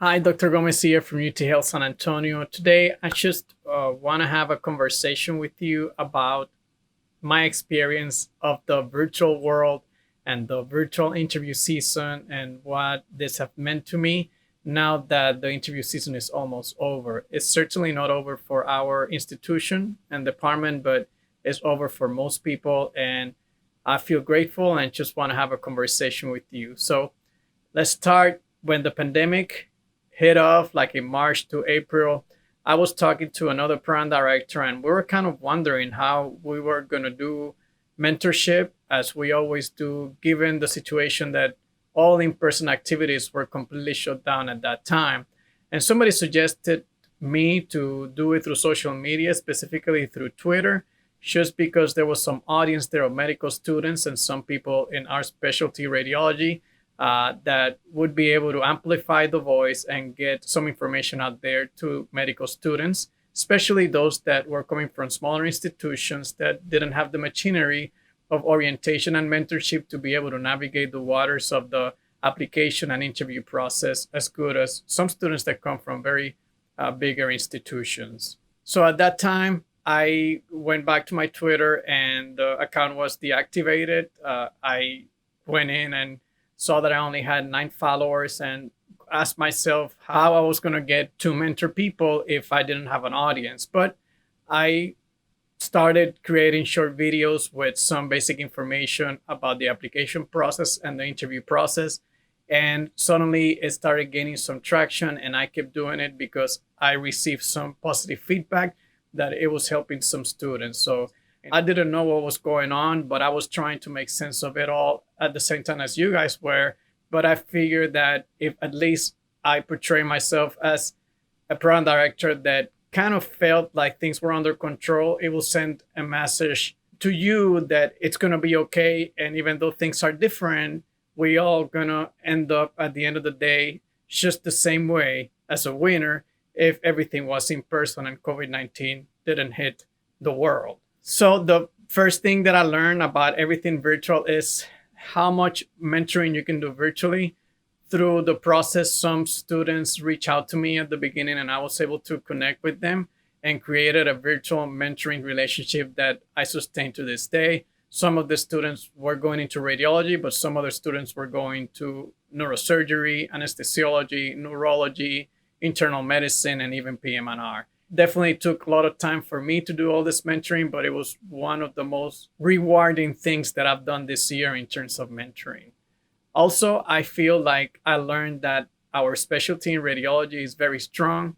Hi, Dr. Gomez here from UT Health San Antonio. Today, I just want to have a conversation with you about my experience of the virtual world and the virtual interview season and what this have meant to me now that the interview season is almost over. It's certainly not over for our institution and department, but it's over for most people. And I feel grateful and just want to have a conversation with you. So let's start when the pandemic hit off, like in March to April. I was talking to another program director, and we were kind of wondering how we were going to do mentorship as we always do, given the situation that all in person activities were completely shut down at that time. And somebody suggested me to do it through social media, specifically through Twitter, just because there was some audience there of medical students and some people in our specialty radiology that would be able to amplify the voice and get some information out there to medical students, especially those that were coming from smaller institutions that didn't have the machinery of orientation and mentorship to be able to navigate the waters of the application and interview process as good as some students that come from very bigger institutions. So at that time, I went back to my Twitter and the account was deactivated. I went in and saw that I only had 9 followers and asked myself how I was going to get to mentor people if I didn't have an audience. But I started creating short videos with some basic information about the application process and the interview process. And suddenly it started gaining some traction, and I kept doing it because I received some positive feedback that it was helping some students. So I didn't know what was going on, but I was trying to make sense of it all at the same time as you guys were. But I figured that if at least I portray myself as a program director that kind of felt like things were under control, it will send a message to you that it's going to be okay. And even though things are different, we all going to end up at the end of the day just the same way as a winner if everything was in person and COVID-19 didn't hit the world. So the first thing that I learned about everything virtual is how much mentoring you can do virtually. Through the process, some students reach out to me at the beginning and I was able to connect with them and created a virtual mentoring relationship that I sustain to this day. Some of the students were going into radiology, but some other students were going to neurosurgery, anesthesiology, neurology, internal medicine, and even PM&R. Definitely took a lot of time for me to do all this mentoring, but it was one of the most rewarding things that I've done this year in terms of mentoring. Also, I feel like I learned that our specialty in radiology is very strong,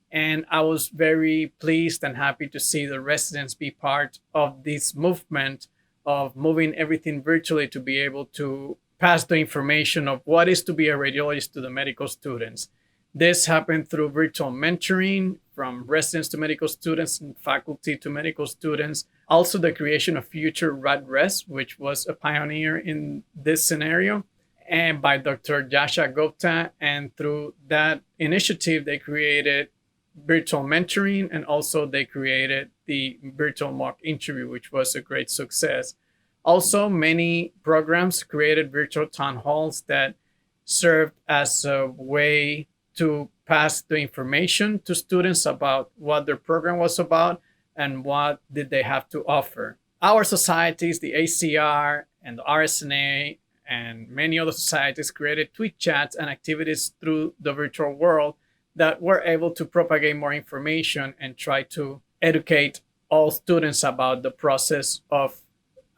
and I was very pleased and happy to see the residents be part of this movement of moving everything virtually to be able to pass the information of what is to be a radiologist to the medical students. This happened through virtual mentoring from residents to medical students and faculty to medical students. Also, the creation of Future RadRes, which was a pioneer in this scenario, and by Dr. Jasha Gupta. And through that initiative, they created virtual mentoring, and also they created the virtual mock interview, which was a great success. Also, many programs created virtual town halls that served as a way to pass the information to students about what their program was about and what did they have to offer. Our societies, the ACR and the RSNA and many other societies created tweet chats and activities through the virtual world that were able to propagate more information and try to educate all students about the process of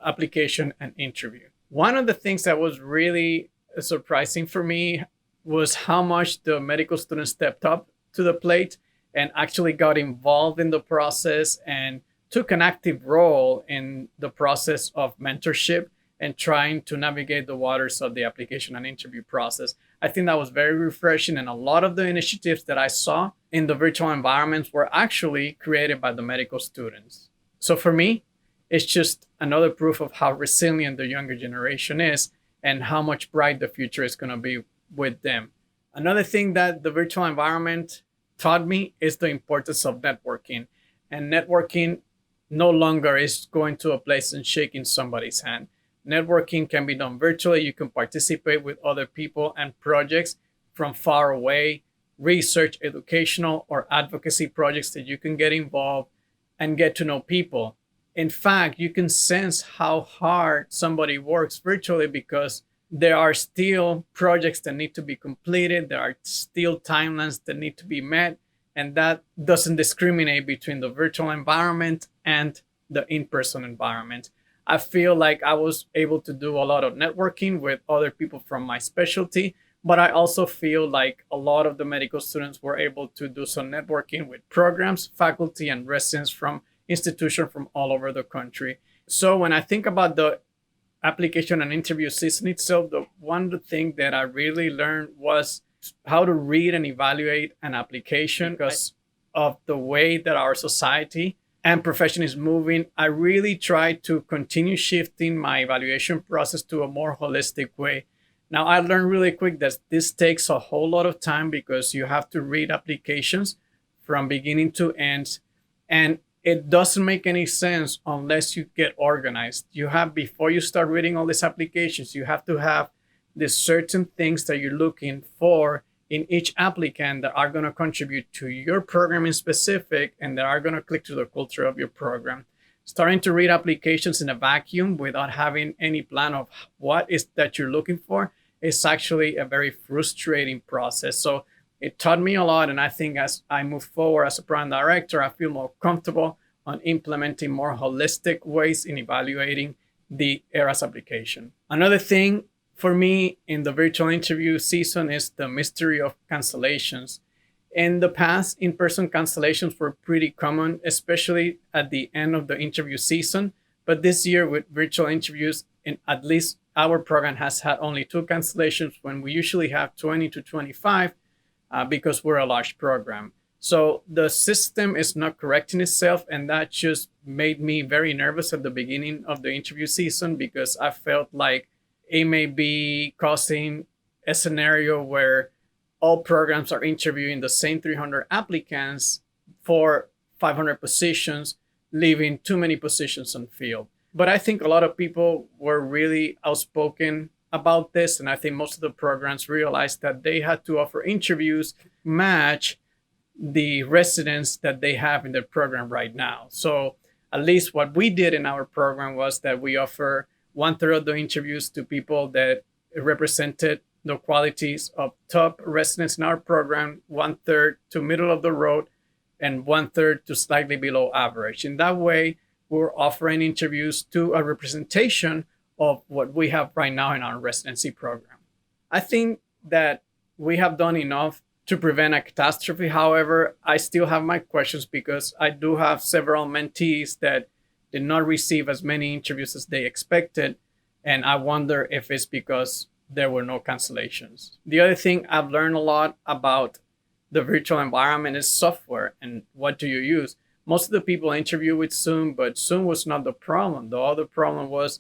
application and interview. One of the things that was really surprising for me was how much the medical students stepped up to the plate and actually got involved in the process and took an active role in the process of mentorship and trying to navigate the waters of the application and interview process. I think that was very refreshing, and a lot of the initiatives that I saw in the virtual environments were actually created by the medical students. So for me, it's just another proof of how resilient the younger generation is and how much bright the future is going to be with them. Another thing that the virtual environment taught me is the importance of networking. And networking no longer is going to a place and shaking somebody's hand. Networking can be done virtually. You can participate with other people and projects from far away research, educational, or advocacy projects that you can get involved and get to know people. In fact, you can sense how hard somebody works virtually because there are still projects that need to be completed, there are still timelines that need to be met, and that doesn't discriminate between the virtual environment and the in-person environment. I feel like I was able to do a lot of networking with other people from my specialty, but I also feel like a lot of the medical students were able to do some networking with programs, faculty, and residents from institutions from all over the country. So when I think about the application and interview season itself, the one thing that I really learned was how to read and evaluate an application because of the way that our society and profession is moving. I really try to continue shifting my evaluation process to a more holistic way. Now, I learned really quick that this takes a whole lot of time because you have to read applications from beginning to end. And it doesn't make any sense unless you get organized. You have, before you start reading all these applications, you have to have the certain things that you're looking for in each applicant that are going to contribute to your program in specific and that are going to click to the culture of your program. Starting to read applications in a vacuum without having any plan of what is that you're looking for is actually a very frustrating process. So it taught me a lot, and I think as I move forward as a program director, I feel more comfortable on implementing more holistic ways in evaluating the ERAS application. Another thing for me in the virtual interview season is the mystery of cancellations. In the past, in-person cancellations were pretty common, especially at the end of the interview season. But this year with virtual interviews, in at least our program has had only 2 cancellations when we usually have 20 to 25 because we're a large program. So the system is not correcting itself, and that just made me very nervous at the beginning of the interview season because I felt like it may be causing a scenario where all programs are interviewing the same 300 applicants for 500 positions, leaving too many positions unfilled. But I think a lot of people were really outspoken about this, and I think most of the programs realized that they had to offer interviews match the residents that they have in their program right now. So at least what we did in our program was that we offer 1/3 of the interviews to people that represented the qualities of top residents in our program, 1/3 to middle of the road, and 1/3 to slightly below average. In that way, we're offering interviews to a representation of what we have right now in our residency program. I think that we have done enough to prevent a catastrophe. However, I still have my questions because I do have several mentees that did not receive as many interviews as they expected. And I wonder if it's because there were no cancellations. The other thing I've learned a lot about the virtual environment is software and what do you use. Most of the people interview with Zoom, but Zoom was not the problem. The other problem was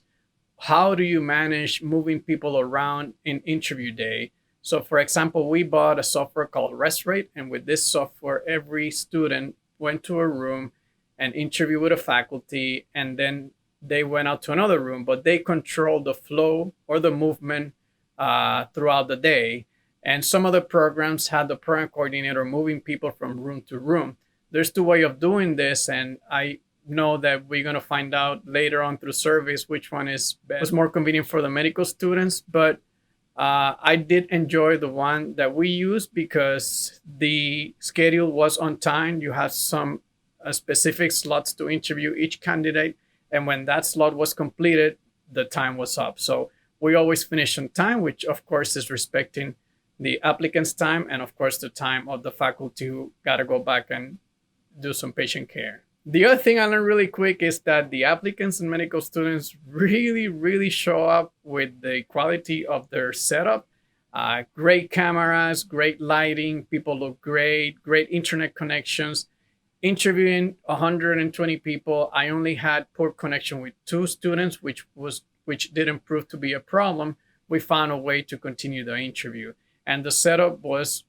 how do you manage moving people around in interview day? So for example, we bought a software called ResRate, and with this software, every student went to a room and interviewed with a faculty, and then they went out to another room, but they controlled the flow or the movement throughout the day. And some other programs had the program coordinator moving people from room to room. There's 2 ways of doing this, and I know that we're going to find out later on through surveys which one was more convenient for the medical students. But I did enjoy the one that we used because the schedule was on time. You had some specific slots to interview each candidate, and when that slot was completed, the time was up. So we always finish on time, which of course is respecting the applicant's time and of course the time of the faculty who got to go back and do some patient care. The other thing I learned really quick is that the applicants and medical students really show up with the quality of their setup. Great cameras, great lighting, people look great internet connections. Interviewing 120 people, I only had poor connection with 2 students, which didn't prove to be a problem. We found a way to continue the interview. And the setup was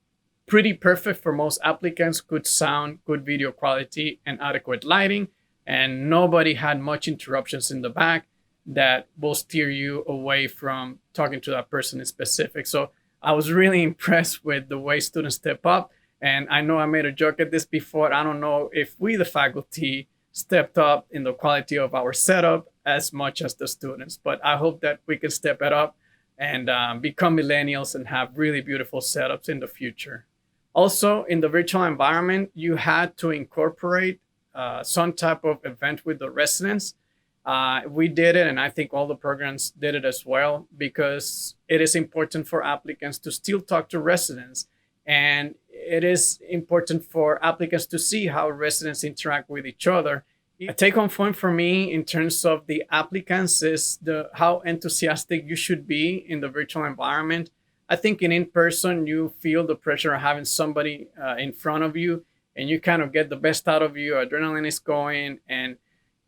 pretty perfect for most applicants, good sound, good video quality, and adequate lighting. And nobody had much interruptions in the back that will steer you away from talking to that person in specific. So I was really impressed with the way students step up. And I know I made a joke at this before. I don't know if we, the faculty, stepped up in the quality of our setup as much as the students, but I hope that we can step it up and become millennials and have really beautiful setups in the future. Also, in the virtual environment, you had to incorporate some type of event with the residents. We did it, and I think all the programs did it as well, because it is important for applicants to still talk to residents. And it is important for applicants to see how residents interact with each other. A take home point for me in terms of the applicants is how enthusiastic you should be in the virtual environment. I think in person, you feel the pressure of having somebody in front of you, and you kind of get the best out of you. Adrenaline is going, and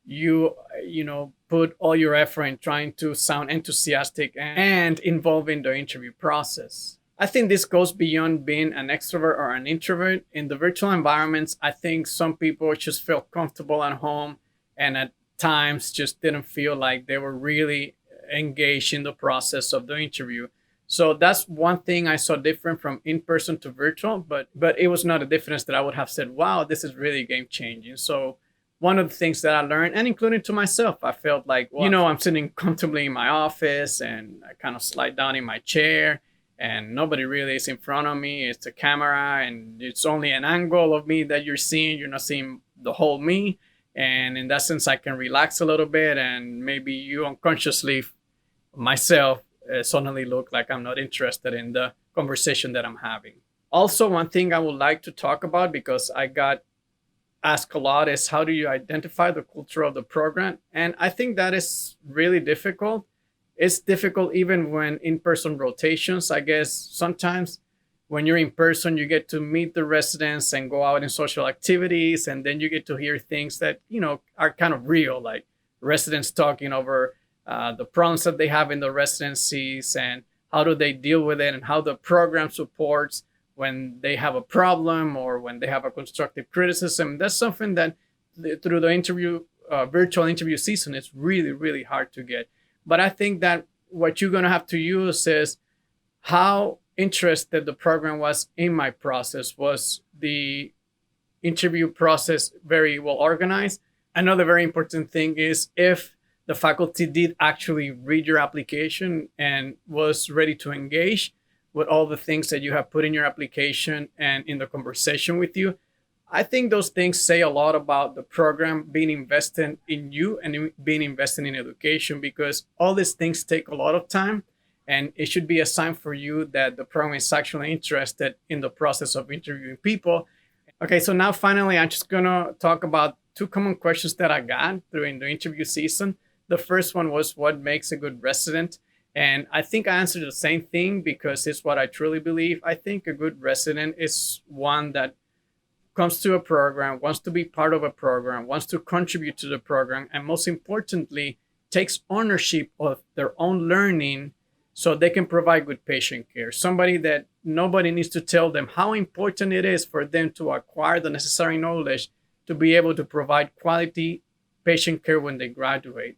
you put all your effort in trying to sound enthusiastic and involved in the interview process. I think this goes beyond being an extrovert or an introvert. In the virtual environments, I think some people just felt comfortable at home and at times just didn't feel like they were really engaged in the process of the interview. So that's one thing I saw different from in person to virtual, but it was not a difference that I would have said, wow, this is really game changing. So one of the things that I learned, and including to myself, I felt like, well, I'm sitting comfortably in my office and I kind of slide down in my chair and nobody really is in front of me. It's a camera and it's only an angle of me that you're seeing. You're not seeing the whole me. And in that sense, I can relax a little bit, and maybe you unconsciously, myself, suddenly look like I'm not interested in the conversation that I'm having. Also, one thing I would like to talk about, because I got asked a lot, is how do you identify the culture of the program? And I think that is really difficult. It's difficult even when in-person rotations. I guess sometimes when you're in person, you get to meet the residents and go out in social activities, and then you get to hear things that are kind of real, like residents talking over the problems that they have in the residencies and how do they deal with it, and how the program supports when they have a problem or when they have a constructive criticism. That's something that through the virtual interview season, it's really, really hard to get. But I think that what you're going to have to use is how interested the program was in my process. Was the interview process very well organized? Another very important thing is if the faculty did actually read your application and was ready to engage with all the things that you have put in your application and in the conversation with you. I think those things say a lot about the program being invested in you and being invested in education, because all these things take a lot of time, and it should be a sign for you that the program is actually interested in the process of interviewing people. Okay, so now finally, I'm just gonna talk about two common questions that I got during the interview season. The first one was, what makes a good resident? And I think I answered the same thing, because it's what I truly believe. I think a good resident is one that comes to a program, wants to be part of a program, wants to contribute to the program, and most importantly, takes ownership of their own learning so they can provide good patient care. Somebody that nobody needs to tell them how important it is for them to acquire the necessary knowledge to be able to provide quality patient care when they graduate.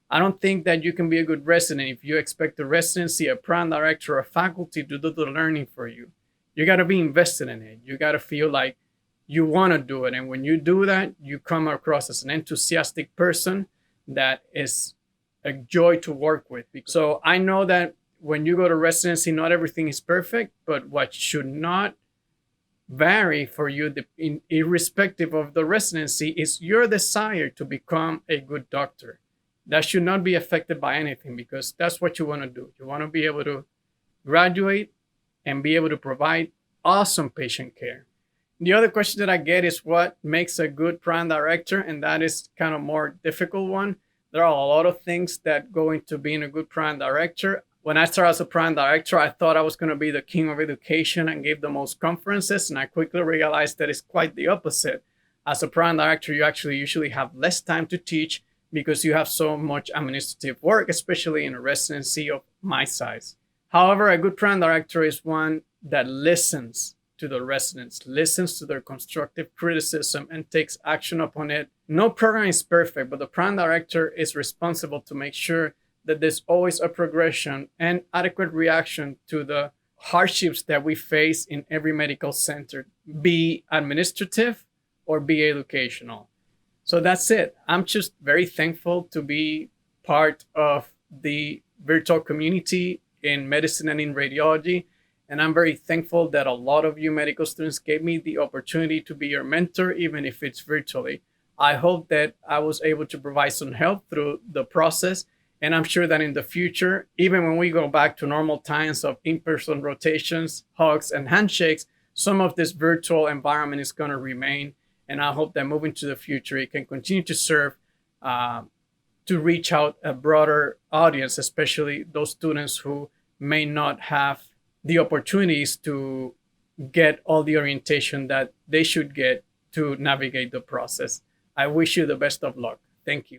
I don't think that you can be a good resident if you expect the residency, a program director, or faculty to do the learning for you. You got to be invested in it. You got to feel like you want to do it. And when you do that, you come across as an enthusiastic person that is a joy to work with. So I know that when you go to residency, not everything is perfect, but what should not vary for you, irrespective of the residency, is your desire to become a good doctor. That should not be affected by anything, because that's what you want to do. You want to be able to graduate and be able to provide awesome patient care. The other question that I get is, what makes a good program director? And that is kind of more difficult one. There are a lot of things that go into being a good program director. When I started as a program director, I thought I was going to be the king of education and give the most conferences. And I quickly realized that it's quite the opposite. As a program director, you actually usually have less time to teach, because you have so much administrative work, especially in a residency of my size. However, a good program director is one that listens to the residents, listens to their constructive criticism, and takes action upon it. No program is perfect, but the program director is responsible to make sure that there's always a progression and adequate reaction to the hardships that we face in every medical center, be administrative or be educational. So that's it. I'm just very thankful to be part of the virtual community in medicine and in radiology. And I'm very thankful that a lot of you medical students gave me the opportunity to be your mentor, even if it's virtually. I hope that I was able to provide some help through the process. And I'm sure that in the future, even when we go back to normal times of in person rotations, hugs, and handshakes, some of this virtual environment is going to remain. And I hope that moving to the future, it can continue to serve uh, to reach out a broader audience, especially those students who may not have the opportunities to get all the orientation that they should get to navigate the process. I wish you the best of luck. Thank you.